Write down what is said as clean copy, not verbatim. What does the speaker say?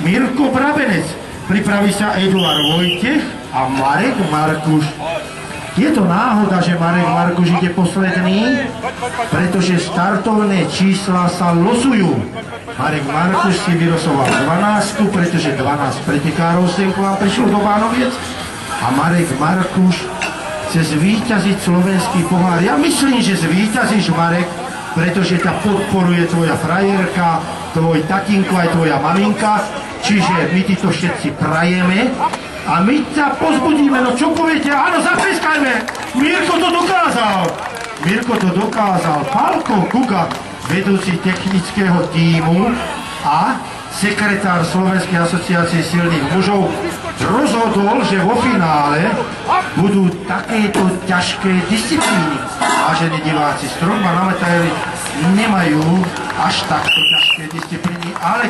Mirko Brabenec. Pripraví sa Eduard Vojtech a Marek Markuš. Je to náhoda, že Marek Markuš ide posledný, pretože štartovné čísla sa losujú. Marek Markuš si vylosoval 12, pretože 12 pretekárov sem k vám prišlo do Bánoviec a Marek Markuš chce zvíťaziť slovenský pohár. Ja myslím, že zvíťazíš, Marek, pretože ťa podporuje tvoja frajerka, tvoj tatínko aj tvoja maminka, čiže my ti to všetci prajeme a my ťa pozbudíme. No čo poviete? Áno, zatleskajme! Mirko to dokázal! Mirko to dokázal. Pálko Kuga, vedúci technického tímu a sekretár Slovenskej asociácie silných mužov, rozhodol, že vo finále budú takéto ťažké disciplíny. Vážení diváci, strongman amatéri nemajú až takto ťažké disciplíny, ale